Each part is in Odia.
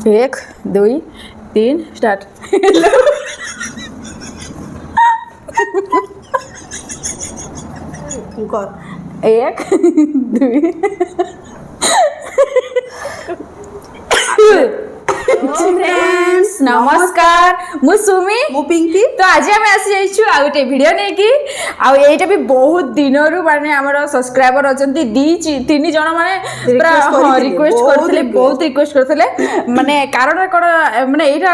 1 2 3 स्टार्ट। एक दुई फ्रेंड्स नमस्कार मु सुमी मु पिंकी। तो आज आम आसी जाइछु आ गोटे वीडियो नै कि आ एटा भी बहुत दिनरु माने हमर सब्सक्राइबर अछंती तीन जण माने रिक्वेस्ट करथिले बहुत रिक्वेस्ट करथिले माने कारण कोन माने एटा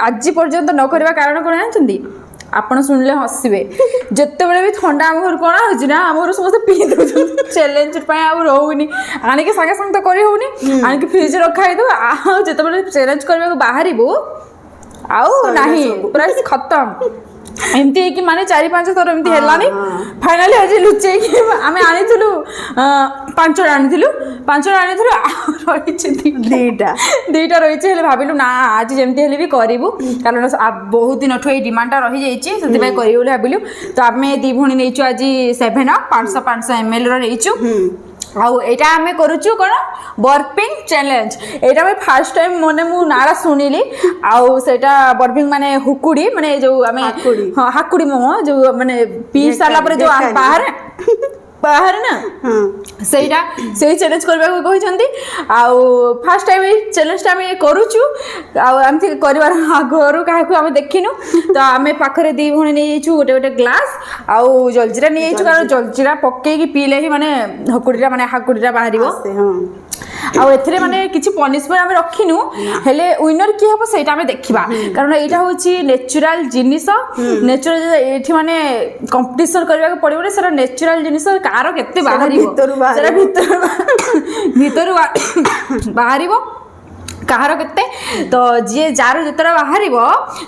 आज पर्यंत न करबा कारण कोन जानछंती आपण सुनले हसबे जत्ते बेले भी ठंडा हम घर कोना होची ना हमर समस्त पी दो चैलेंज पय आ रहउनी आने के संगे संग तो करी होउनी आने के फ्रिज रखाई दो आ जत्ते बेले चैलेंज करबा को बाहरीबो आउ नाही पूरा खत्म एमती है कि माने 4-5 थर एमती हेलानी फाइनली आज लुचे कि आमे आनिथिलु 5 आनिथिलु 5 आनिथिलु रहिछि दीटा रहिछि हेले भाबिलु ना आज जेमती हेले भी करिवु कारण बहुत दिन ठोई डिमांड रहि जाइछि सति भाई करिवु भाबिलु तो आमे दी भणी नेइछु आज 7 अप 500 ml रो नेइछु आउ एटा हमें करूछु कोन बर्पिंग चैलेंज एटा मैं फर्स्ट टाइम मने मु नारा सुनिली आउ सेटा बर्पिंग माने हुकुडी माने जो हमें हां हाकुडी मोमो जो माने पी साला पर जो बाहर ना सेटा से चैलेंज करबा को कहिसंती आउ फर्स्ट टाइम चैलेंज ता मैं करूछु आउ हमथि करबार आगोरु काहे को हम देखिनु तो हमें पाखरे दी भणी नेइछु गोटे ग्लास आउ जलजीरा नेइछु कारण जलजीरा पक्के की पीले ही माने हकुडीरा माने हाकुडीरा बाहरिबो आउ एथरे माने किछि पनिशमेंट हम रखिनु हेले विनर की हबो सेटा हम देखिबा कारण एटा होछि नेचुरल जिनिस नेचुरल एठी माने कंपटीशन करबा को पड़िबो सेरा नेचुरल जिनिस कार केते बाहरिबो सेरा भीतर बाहरिबो कहार केते तो जे जार जतरा बाहरिबो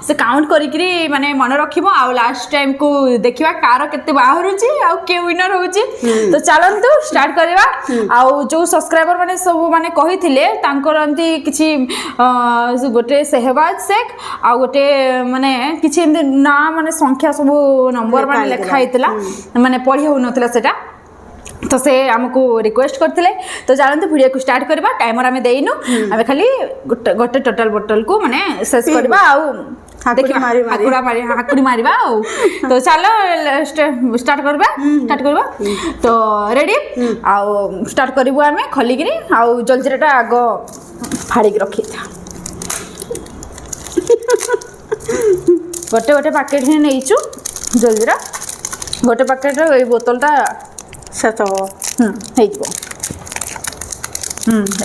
से काउंट करिकरी माने मन रखिबो आ लास्ट टाइम को देखिबा कार केते बाहरुची आ के विनर होची तो चलंतु स्टार्ट करबा आ जो सब्सक्राइबर माने सब माने कहिथिले तांकर अंती किछि गोटे सहबाज शेख आ गोटे माने किछि ना माने संख्या सब नंबर माने लिखा हैतला माने पढि हो नथला सेटा तो से हमको रिक्वेस्ट करथिले तो जानते वीडियो को स्टार्ट करबा टाइमर हमें देइनु हमें खाली गोटे टोटल बोतल को माने शेष करबा आउ देखि हाकुडी मारिबा आउ तो चलो स्टार्ट करबा तो रेडी आउ स्टार्ट करबो हमें खली गिरी आउ जलजीराटा आगो फाड़ी के रखि था गोटे पैकेट ही नेइछु जलजीरा गोटे पैकेट ए बोतलटा सत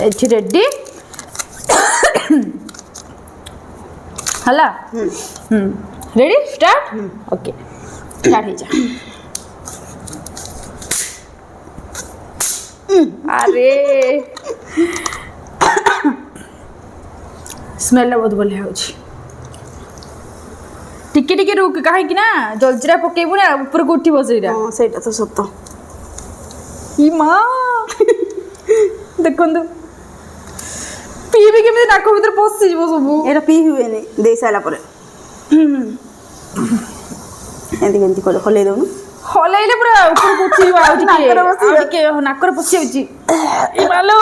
एठी रेडी हला रेडी स्टार्ट ओके स्टार्ट ही जा अरे स्मेल बहुत बढ़िया होची टिके रुक काहे कि ना जलजीरा पकेबु ना ऊपर को उठी बसैरा हां सेटा तो सत्य ई मां देखंदु पीबे केमे नाक भीतर पसि जीवो सब एरा पी हुए नै दे साला परे एंती कोले हले दउनु हलाइले पूरा ऊपर को उठी आ टिके नाकर पसि होची ई बालो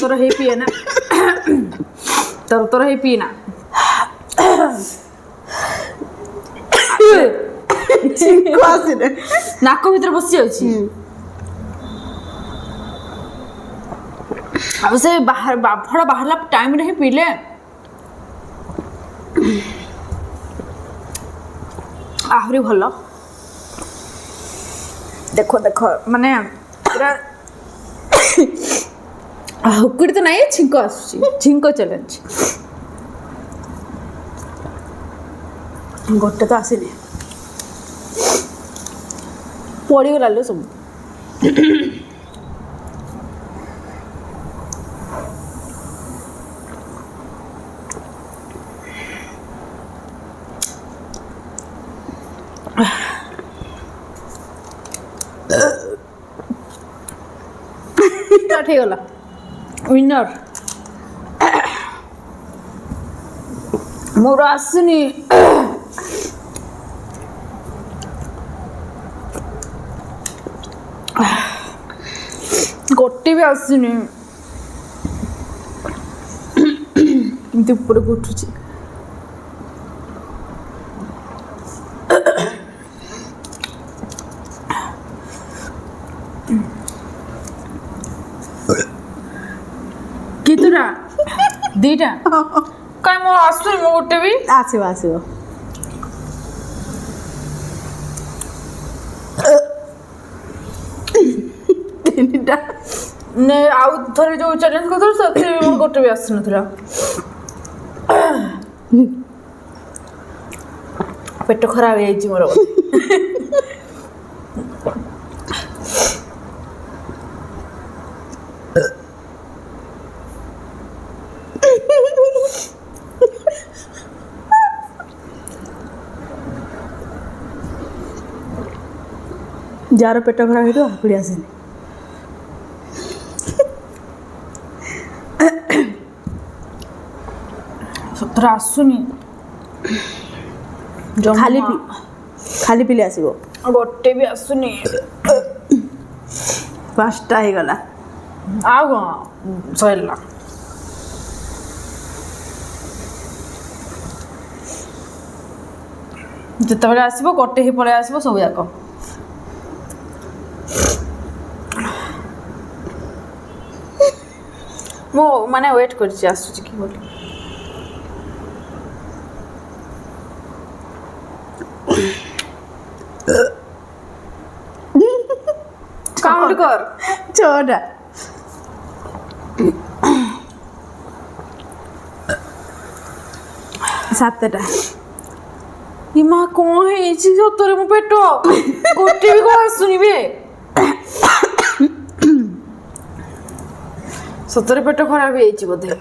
तर हे पिए ना तर हे पिए ना नाक भीतर बसी जाउची अब से बाहर बाफड़ा बाहरला टाइम रे पीले आहरी भलो देखो माने पूरा हुकुड़ी तो नहीं छिंको आसुची छिंको चैलेंज गोटे तो आसीनी पड़ी गला लो सब स्टार्ट हो गला विनर मोर आसुनी ଗୋଟେ ବି ଆସୁନି କେମିତି ଉପରକୁ ଉଠୁଛି। କେତେଟା ଦିଟା କାଇଁ ମୋର ଆସୁନି ମୋ ଗୋଟେ ବି ଆସିବ ଆସିବ। ତିନିଟା ଆଉ ଥରେ ଯୋଉ ଚ୍ୟାଲେଞ୍ଜ କରିଥିଲୁ ସେଥିରେ ମୋର ଗୋଟେ ବି ଆସିନଥିଲା। ପେଟ ଖରାପ ହେଇଯାଇଛି ମୋର। ଯାହାର ପେଟ ଖରାପ ହେଇଥିବ ହାକୁଡ଼ି ଆସେନି। ସତରେ ଆସୁନି ଖାଲି ପିଲେ ଆସିବ। ଗୋଟେ ବି ଆସୁନି। 5ଟା ହେଇଗଲା। ଆଉ କଣ ସରିଲା। ଯେତେବେଳେ ଆସିବ ଗୋଟେ ହିଁ ପଳେଇ ଆସିବ ସବୁ ଯାକ। ମୁଁ ମାନେ ୱେଟ୍ କରିଛି ଆସୁଛି କି ବୋଲି। କାଉଣ୍ଟ କର। 6ଟା 7ଟା। ମା କଣ ହେଇଛି ସତରେ ମୋ ପେଟ ଗୋଟେ ବି କଣ ଆସୁନି ବେ। ସତରେ ପେଟ ଖରାପ ହେଇଯାଇଛି ବୋଧେ।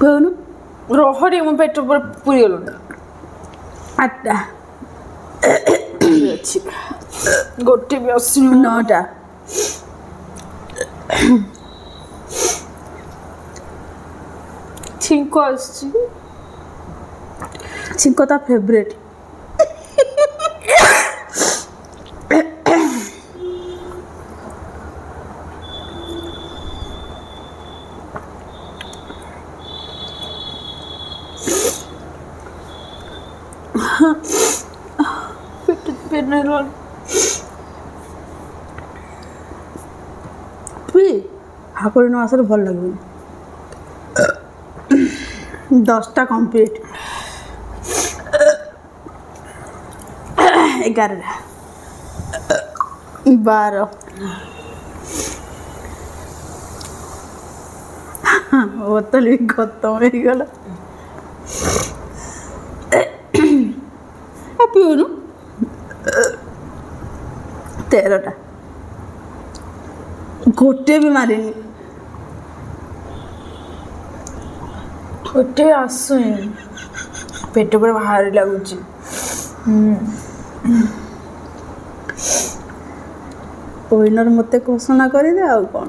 କହୁନୁ ରହରେ ମୋ ପେଟ ପୁରା ପୁରିଗଲାଣି। 8ଟା ଅଛି ଗୋଟେ ବି ଆସୁନି। 9ଟା ଛିଙ୍କ ଆସୁଛି। ଛିଙ୍କ ତା ଫେଭରେଟ୍। ପେଟ ପେନ୍ ହେଲାଣି। ହାକୁଡ଼ି ନ ଆସିଲେ ଭଲ ଲାଗିବନି। 10ଟା କମ୍ପ୍ଲିଟ୍। 11ଟା 12 ବୋତଲ ବି ଖତମ ହେଇଗଲା। ପିଉନୁ। 13ଟା ଗୋଟେ ବି ମାରିନି। ଗୋଟେ ଆସୁନି ପେଟ ପୁରା ଭାରି ଲାଗୁଛି। ୱିନର ମୋତେ ଘୋଷଣା କରିଦେ ଆଉ କ'ଣ।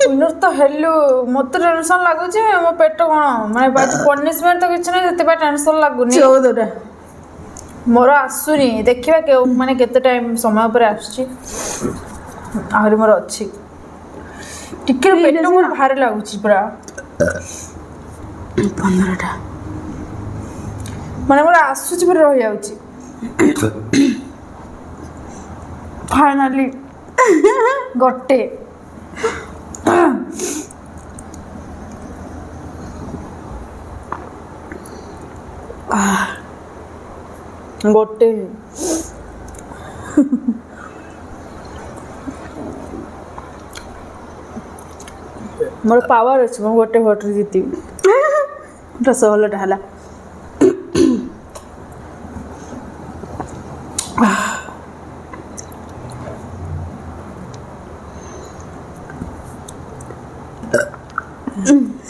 ୱିନର ତ ହେଲୁ ମୋତେ ଟେନସନ୍ ଲାଗୁଛି। ମୋ ପେଟ କ'ଣ ମାନେ ପନିସମେଣ୍ଟ ତ କିଛି ନାହିଁ ସେଥିପାଇଁ ଟେନସନ୍ ଲାଗୁନି। 14ଟା ମୋର ଆସୁନି ଦେଖିବା ମାନେ କେତେ ଟାଇମ୍ ସମୟ ପରେ ଆସୁଛି। ଆହୁରି ମୋର ଅଛି ଟିକେ ପେଟ ମୋର ଭାରି ଲାଗୁଛି ପୁରା। 15ଟା ମାନେ ମୋର ଆସୁଛି ପୁରା ରହିଯାଉଛି। ଫାଇନାଲି ଗୋଟେ ଗୋଟେ ମୋର ପାୱାର ଅଛି। ମୁଁ ଗୋଟେ ଭୋଟରେ ଜିତିବି। 16ଟା ହେଲା।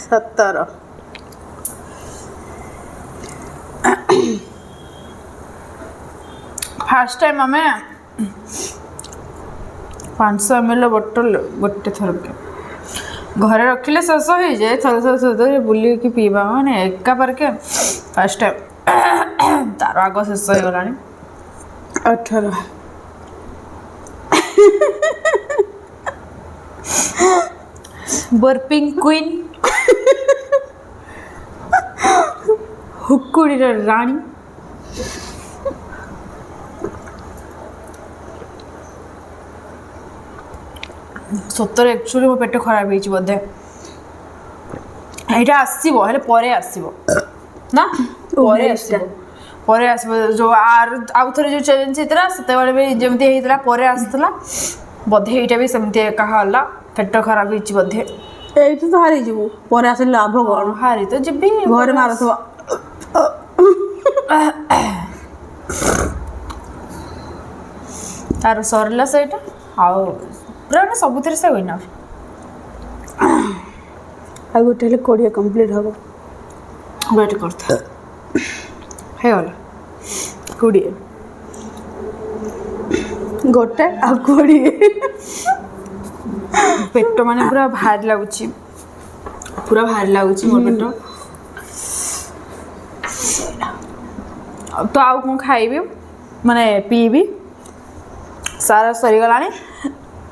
ସତର ଫାର୍ଷ୍ଟ ଟାଇମ୍ ଆମେ 500 ml ବୋଟଲ ଗୋଟେ ଥରକେ ଘରେ ରଖିଲେ ଶେଷ ହେଇଯାଏ। ଥରେ ବୁଲିକି ପିଇବା ମାନେ ଏକା ପରିକେ ଫାଷ୍ଟ ଟାଇମ୍ ତାର ଆଗ ଶେଷ ହେଇଗଲାଣି। 18 ବର୍ପିଂ କୁଇନ୍ ହୁକୁଡ଼ିର ରାଣୀ ସତରେ ଆକ୍ଚୁଆଲି ମୋ ପେଟ ଖରାପ ହେଇଛି ବୋଧେ। ଏଇଟା ଆସିବ ହେଲେ ପରେ ଆସିବ ନା ପରେ ଆସିବ ଯେଉଁ ଆଉ ଥରେ ଯେଉଁ ଚ୍ୟାଲେଞ୍ଜ ହେଇଥିଲା ସେତେବେଳେ ବି ଯେମିତି ହେଇଥିଲା ପରେ ଆସିଥିଲା ବୋଧେ ଏଇଟା ବି ସେମିତି ଏକା ହେଲା। ପେଟ ଖରାପ ହେଇଛି ବୋଧେ। ଏଇଠି ତ ହାରିଯିବୁ ପରେ ଆସିଲେ ଲାଭ କ'ଣ? ହାରି ତ ଯିବି ଘରେ ମାରୁଥିବ। ତାର ସରିଲା ସେଇଟା ଆଉ ପୁରା ମାନେ ସବୁଥିରେ ସେ ୱିନର। ଆଉ ଗୋଟେ ହେଲେ 20 କମ୍ପ୍ଲିଟ୍ ହେବ। ୱେଟ୍ କରିଥା ହେଇଗଲା 20 ଗୋଟେ ଆଉ 20 ପେଟ ମାନେ ପୁରା ଭାରି ଲାଗୁଛି ମୋ ପେଟ। ତ ଆଉ କ'ଣ ଖାଇବି ମାନେ ପିଇବି ସାରା ସରିଗଲାଣି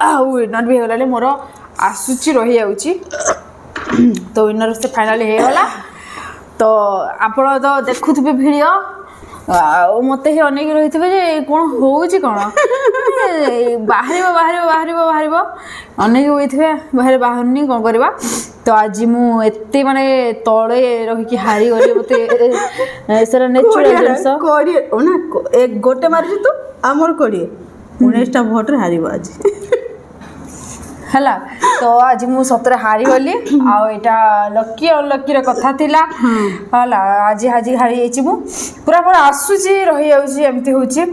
ଆଉ ୱିନର୍ ବି ହେଇଗଲାଣି ମୋର ଆସୁଛି ରହିଯାଉଛି। ତ ୱିନର୍ ସେ ଫାଇନାଲି ହେଇଗଲା। ତ ଆପଣ ତ ଦେଖୁଥିବେ ଭିଡ଼ିଓ ଆଉ ମୋତେ ହିଁ ଅନେଇକି ରହିଥିବେ ଯେ କ'ଣ ହେଉଛି କ'ଣ ବାହାରିବ ଅନେଇକି ହୋଇଥିବେ ବାହାରୁନି କ'ଣ କରିବା। ତ ଆଜି ମୁଁ ଏତେ ମାନେ ତଳେ ରହିକି ହାରିଗଲି ମୋତେ ସେଟା ନେଚୁରାଲ ଜିନିଷ। ଗୋଟେ ମାରିଛୁ ତୁ ଆମର 20 19ଟା ଭୋଟରେ ହାରିବ ଆଜି ହେଲା। ତ ଆଜି ମୁଁ ସତରେ ହାରିଗଲି ଆଉ ଏଇଟା ଲକି ଅନଲକିର କଥା ଥିଲା ହେଲା। ଆଜି ହାରିଯାଇଛି ମୁଁ ପୁରା ଆସୁଛି ରହିଯାଉଛି ଏମିତି ହେଉଛି।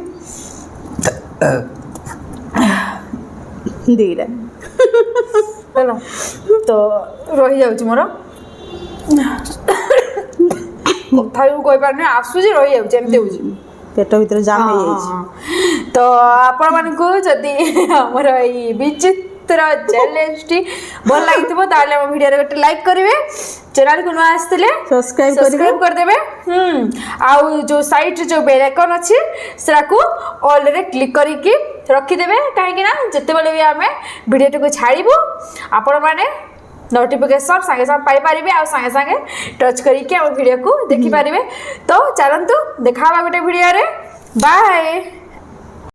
ଦିଟା ହେଲା ତ ରହିଯାଉଛି ମୋର କଥା ବି କହିପାରୁନି ଆସୁଛି ରହିଯାଉଛି ଏମିତି ହେଉଛି। ପେଟ ଭିତରେ ଜାମ୍ ହେଇଯାଇଛି। ତ ଆପଣମାନଙ୍କୁ ଯଦି ଆମର ଏଇ ବିଚିତ୍ର ଚ୍ୟାଲେଞ୍ଜଟି ଭଲ ଲାଗିଥିବ ତାହେଲେ ଆମ ଭିଡ଼ିଓରେ ଗୋଟେ ଲାଇକ୍ କରିବେ। ଚ୍ୟାନେଲକୁ ନୂଆ ଆସିଥିଲେ ସବସ୍କ୍ରାଇବ୍ କରିଦେବେ। ଆଉ ଯେଉଁ ସାଇଟ୍ରେ ଯେଉଁ ବେଲ୍ ଆଇକନ୍ ଅଛି ସେଟାକୁ ଅଲ୍ରେ କ୍ଲିକ୍ କରିକି ରଖିଦେବେ କାହିଁକି ନା ଯେତେବେଳେ ବି ଆମେ ଭିଡ଼ିଓଟିକୁ ଛାଡ଼ିବୁ ଆପଣମାନେ ନୋଟିଫିକେସନ୍ ସାଙ୍ଗେ ସାଙ୍ଗେ ପାଇପାରିବେ ଆଉ ସାଙ୍ଗେ ସାଙ୍ଗେ ଟଚ୍ କରିକି ଆମ ଭିଡ଼ିଓକୁ ଦେଖିପାରିବେ। ତ ଚାଲନ୍ତୁ ଦେଖା ହେବା ଗୋଟେ ଭିଡ଼ିଓରେ। ବାଏ।